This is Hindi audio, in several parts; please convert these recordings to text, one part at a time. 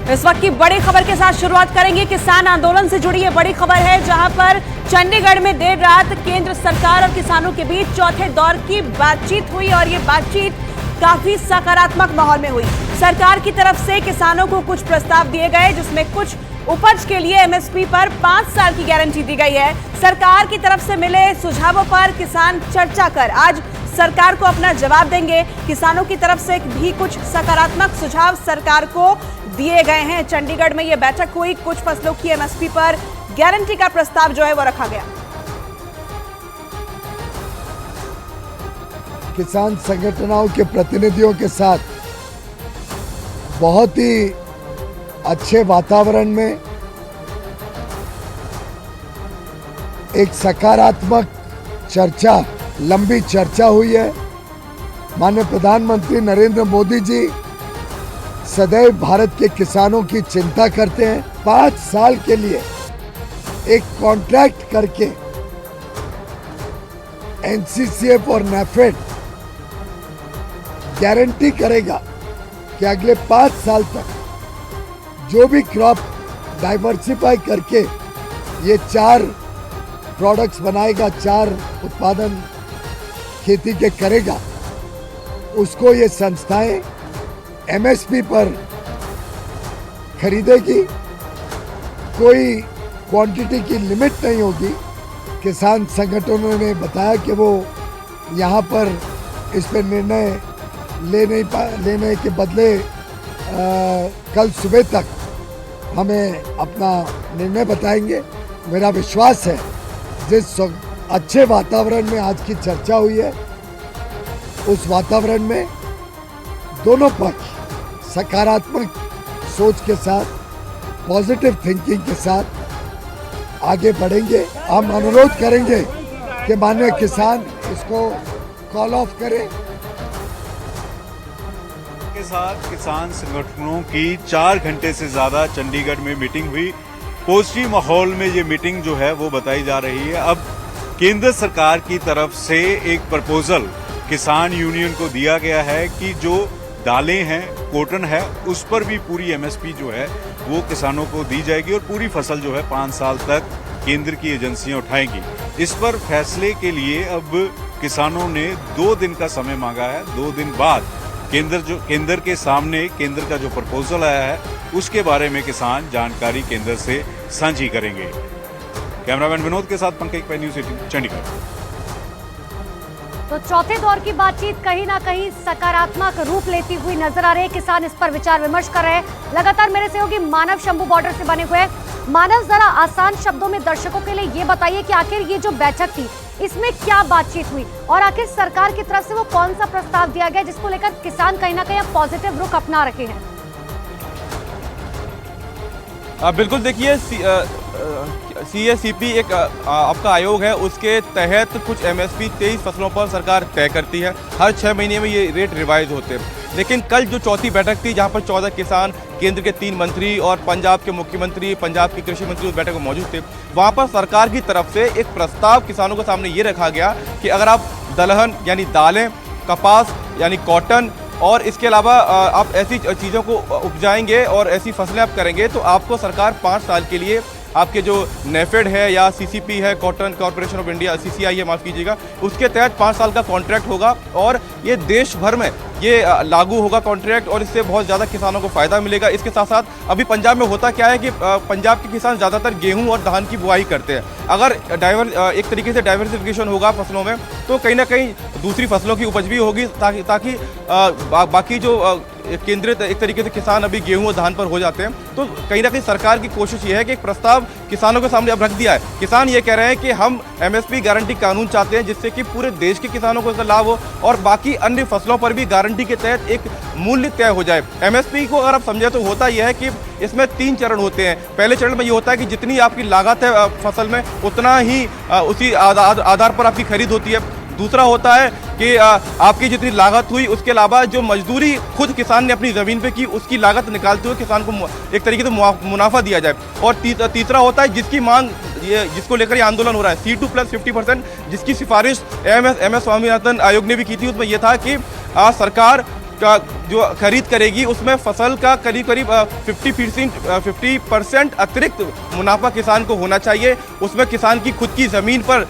इस वक्त की बड़ी खबर के साथ शुरुआत करेंगे। किसान आंदोलन से जुड़ी ये बड़ी खबर है, जहां पर चंडीगढ़ में देर रात केंद्र सरकार और किसानों के बीच चौथे दौर की बातचीत हुई और ये बातचीत काफी सकारात्मक माहौल में हुई। सरकार की तरफ से किसानों को कुछ प्रस्ताव दिए गए, जिसमें कुछ उपज के लिए एमएसपी पर 5 साल की गारंटी दी गई है। सरकार की तरफ से मिले सुझावों पर किसान चर्चा कर आज सरकार को अपना जवाब देंगे। किसानों की तरफ से भी कुछ सकारात्मक सुझाव सरकार को दिए गए हैं। चंडीगढ़ में यह बैठक हुई, कुछ फसलों की एमएसपी पर गारंटी का प्रस्ताव जो है वो रखा गया। किसान संगठनों के प्रतिनिधियों के साथ बहुत ही अच्छे वातावरण में एक सकारात्मक चर्चा, लंबी चर्चा हुई है। माननीय प्रधानमंत्री नरेंद्र मोदी जी सदैव भारत के किसानों की चिंता करते हैं। 5 साल के लिए एक कॉन्ट्रैक्ट करके एनसीसीएफ और नैफेड गारंटी करेगा कि अगले 5 साल तक जो भी क्रॉप डाइवर्सिफाई करके ये 4 प्रोडक्ट्स बनाएगा, 4 उत्पादन खेती के करेगा, उसको ये संस्थाएं एमएसपी पर खरीदेगी। कोई क्वांटिटी की लिमिट नहीं होगी। किसान संगठनों ने बताया कि वो यहाँ पर इस पर निर्णय लेने के बदले कल सुबह तक हमें अपना निर्णय बताएंगे। मेरा विश्वास है जिस अच्छे वातावरण में आज की चर्चा हुई है, उस वातावरण में दोनों पक्ष सकारात्मक सोच के साथ, पॉजिटिव थिंकिंग के साथ आगे बढ़ेंगे। हम अनुरोध करेंगे कि माननीय किसान इसको कॉल ऑफ करें। के साथ किसान संगठनों की 4 घंटे से ज्यादा चंडीगढ़ में मीटिंग हुई। पॉजिटिव माहौल में ये मीटिंग जो है वो बताई जा रही है। अब केंद्र सरकार की तरफ से एक प्रपोजल किसान यूनियन को दिया गया है कि जो दालें हैं, कॉटन है, उस पर भी पूरी एमएसपी जो है वो किसानों को दी जाएगी और पूरी फसल जो है 5 साल तक केंद्र की एजेंसियां उठाएंगी। इस पर फैसले के लिए अब किसानों ने 2 दिन का समय मांगा है। 2 दिन बाद केंद्र के सामने केंद्र का जो प्रपोजल आया है उसके बारे में किसान जानकारी केंद्र से साझी करेंगे। कैमरामैन विनोद के साथ पंकज पे, न्यूज़ 18 चंडीगढ़। तो चौथे दौर की बातचीत कहीं ना कहीं सकारात्मक रूप लेती हुई नजर आ रही है। किसान इस पर विचार विमर्श कर रहे हैं। लगातार मेरे सहयोगी मानव शंभू बॉर्डर से बने हुए। मानव, जरा आसान शब्दों में दर्शकों के लिए ये बताइए कि आखिर ये जो बैठक थी इसमें क्या बातचीत हुई और आखिर सरकार की तरफ से वो कौन सा प्रस्ताव दिया गया जिसको लेकर किसान कहीं ना कहीं पॉजिटिव रुख अपना रखे हैं। बिल्कुल, देखिए CACP एक आपका आयोग है, उसके तहत कुछ एमएसपी 23 फसलों पर सरकार तय करती है। हर 6 महीने में ये रेट रिवाइज होते हैं। लेकिन कल जो चौथी बैठक थी, जहां पर 14 किसान, केंद्र के 3 मंत्री और पंजाब के मुख्यमंत्री, पंजाब के कृषि मंत्री उस बैठक में मौजूद थे, वहां पर सरकार की तरफ से एक प्रस्ताव किसानों के सामने ये रखा गया कि अगर आप दलहन यानी दालें, कपास यानी कॉटन और इसके अलावा आप ऐसी चीज़ों को उपजाएंगे और ऐसी फसलें आप करेंगे तो आपको सरकार 5 साल के लिए आपके जो नेफेड है या CCP है, cotton corporation of India, CCI है, माफ़ कीजिएगा, उसके तहत 5 साल का कॉन्ट्रैक्ट होगा और ये देश भर में ये लागू होगा कॉन्ट्रैक्ट और इससे बहुत ज़्यादा किसानों को फ़ायदा मिलेगा। इसके साथ साथ अभी पंजाब में होता क्या है कि पंजाब के किसान ज़्यादातर गेहूं और धान की बुआई करते हैं। अगर एक तरीके से डाइवर्सिफिकेशन होगा फसलों में तो कहीं ना कहीं दूसरी फसलों की उपज भी होगी ताकि बाकी जो केंद्रित एक तरीके से किसान अभी गेहूं और धान पर हो जाते हैं। तो कहीं ना कहीं सरकार की कोशिश ये है कि एक प्रस्ताव किसानों के सामने अब रख दिया है। किसान ये कह रहे हैं कि हम एमएसपी गारंटी कानून चाहते हैं जिससे कि पूरे देश के किसानों को इसका लाभ हो और बाकी अन्य फसलों पर भी गारंटी के तहत एक मूल्य तय हो जाए। एमएसपी को अगर आप समझे तो होता यह है कि इसमें 3 चरण होते हैं। पहले चरण में ये होता है कि जितनी आपकी लागत है फसल में उतना ही उसी आधार पर आपकी खरीद होती है। दूसरा होता है कि आपकी जितनी लागत हुई उसके अलावा जो मजदूरी खुद किसान ने अपनी ज़मीन पे की उसकी लागत निकालते हुए किसान को एक तरीके से मुनाफा दिया जाए। और तीसरा होता है जिसकी मांग जिसको लेकर ये आंदोलन हो रहा है, C2 + 50%, जिसकी सिफारिश एम एस स्वामीनाथन आयोग ने भी की थी। उसमें यह था कि सरकार का जो खरीद करेगी उसमें फसल का करीब करीब 50% अतिरिक्त मुनाफा किसान को होना चाहिए। उसमें किसान की खुद की ज़मीन पर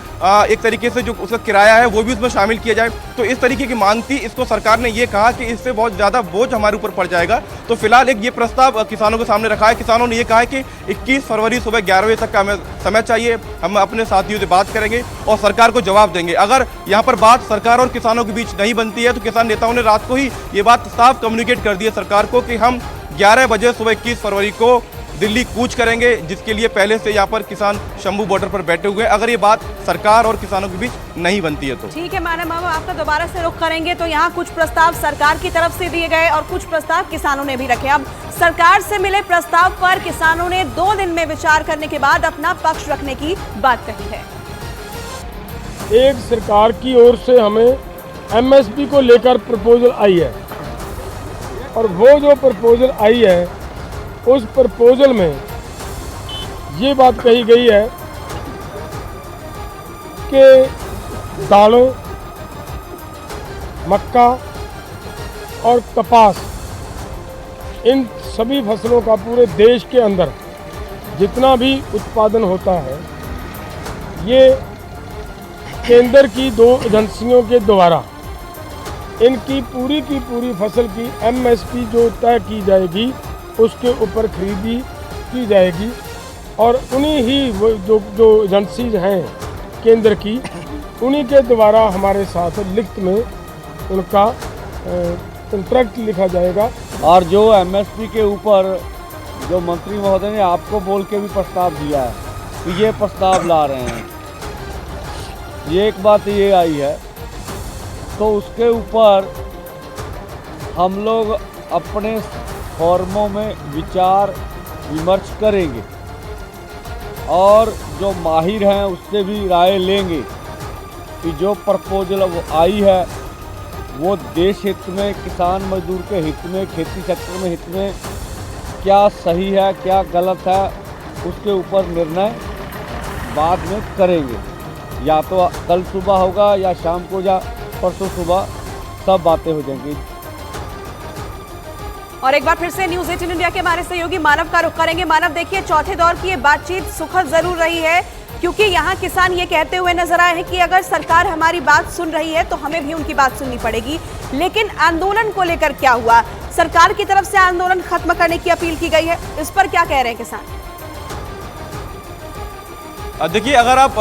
एक तरीके से जो उसका किराया है वो भी उसमें शामिल किया जाए। तो इस तरीके की मांग थी। इसको सरकार ने ये कहा कि इससे बहुत ज़्यादा बोझ हमारे ऊपर पड़ जाएगा। तो फिलहाल एक ये प्रस्ताव किसानों के सामने रखा है। किसानों ने ये कहा है कि 21 फरवरी सुबह 11 बजे तक का हमें समय चाहिए। हम अपने साथियों से बात करेंगे और सरकार को जवाब देंगे। अगर यहाँ पर बात सरकार और किसानों के बीच नहीं बनती है तो किसान नेताओं ने रात को ही ये बात साफ कम्युनिकेट कर दी है सरकार को कि हम 11 बजे सुबह 21 फरवरी को दिल्ली कूच करेंगे, जिसके लिए पहले से यहाँ पर किसान शंभू बॉर्डर पर बैठे हुए हैं। अगर ये बात सरकार और किसानों के बीच नहीं बनती है तो ठीक है मानव बाबू, आपका दोबारा से रुख करेंगे। तो यहाँ कुछ प्रस्ताव सरकार की तरफ से दिए गए और कुछ प्रस्ताव किसानों ने भी रखे। अब सरकार से मिले प्रस्ताव पर किसानों ने 2 दिन में विचार करने के बाद अपना पक्ष रखने की बात कही है। एक सरकार की ओर से हमें एमएसपी को लेकर प्रपोजल आई है और वो जो प्रपोजल आई है उस प्रपोजल में ये बात कही गई है कि दालों, मक्का और कपास, इन सभी फसलों का पूरे देश के अंदर जितना भी उत्पादन होता है ये केंद्र की 2 एजेंसियों के द्वारा इनकी पूरी फसल की एमएसपी जो तय की जाएगी उसके ऊपर खरीदी की जाएगी और उन्हीं ही जो एजेंसीज हैं केंद्र की, उन्हीं के द्वारा हमारे साथ लिखित में उनका कॉन्ट्रैक्ट लिखा जाएगा। और जो एमएसपी के ऊपर जो मंत्री महोदय ने आपको बोल के भी प्रस्ताव दिया है तो ये प्रस्ताव ला रहे हैं, ये एक बात ये आई है। तो उसके ऊपर हम लोग अपने फॉर्मों में विचार विमर्श करेंगे और जो माहिर हैं उससे भी राय लेंगे कि जो प्रपोजल आई है वो देश हित में, किसान मजदूर के हित में, खेती सेक्टर में हित में क्या सही है क्या गलत है, उसके ऊपर निर्णय बाद में करेंगे। या तो कल सुबह होगा या शाम को या परसों सुबह, सब बातें हो जाएंगी। और एक बार फिर से न्यूज 18 इंडिया के हमारे सहयोगी मानव का रुख करेंगे। मानव, देखिए चौथे दौर की ये बातचीत सुखद जरूर रही है क्योंकि यहाँ किसान ये कहते हुए नजर आए हैं कि अगर सरकार हमारी बात सुन रही है तो हमें भी उनकी बात सुननी पड़ेगी। लेकिन आंदोलन को लेकर क्या हुआ? सरकार की तरफ से आंदोलन खत्म करने की अपील की गई है, इस पर क्या कह रहे हैं किसान? देखिए, अगर आप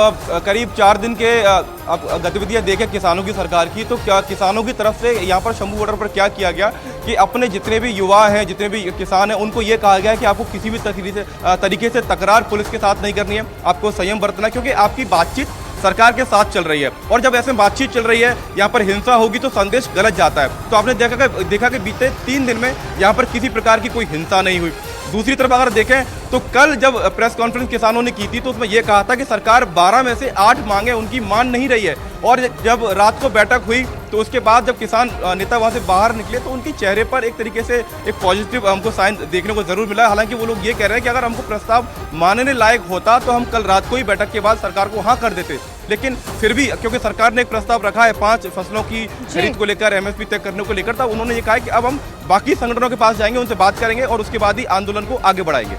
करीब 4 दिन के आप गतिविधियां देखें किसानों की सरकार की, तो क्या किसानों की तरफ से यहाँ पर शंभू बॉर्डर पर क्या किया गया कि अपने जितने भी युवा हैं, जितने भी किसान हैं, उनको ये कहा गया है कि आपको किसी भी तरीके से तकरार पुलिस के साथ नहीं करनी है, आपको संयम बरतना, क्योंकि आपकी बातचीत सरकार के साथ चल रही है। और जब ऐसे बातचीत चल रही है, यहाँ पर हिंसा होगी तो संदेश गलत जाता है। तो आपने देखा कि बीते 3 दिन में यहाँ पर किसी प्रकार की कोई हिंसा नहीं हुई। दूसरी तरफ अगर देखें तो कल जब प्रेस कॉन्फ्रेंस किसानों ने की थी तो उसमें यह कहा था कि सरकार 12 में से 8 मांगे उनकी मान नहीं रही है। और जब रात को बैठक हुई तो उसके बाद जब किसान नेता वहां से बाहर निकले तो उनके चेहरे पर एक तरीके से एक पॉजिटिव हमको साइन देखने को जरूर मिला। हालांकि वो लोग ये कह रहे हैं कि अगर हमको प्रस्ताव मानने लायक होता तो हम कल रात को ही बैठक के बाद सरकार को हाँ कर देते। लेकिन फिर भी क्योंकि सरकार ने एक प्रस्ताव रखा है 5 फसलों की खरीद को लेकर, एमएसपी तय करने को लेकर, तब उन्होंने ये कहा कि अब हम बाकी संगठनों के पास जाएंगे, उनसे बात करेंगे और उसके बाद ही आंदोलन को आगे बढ़ाएंगे।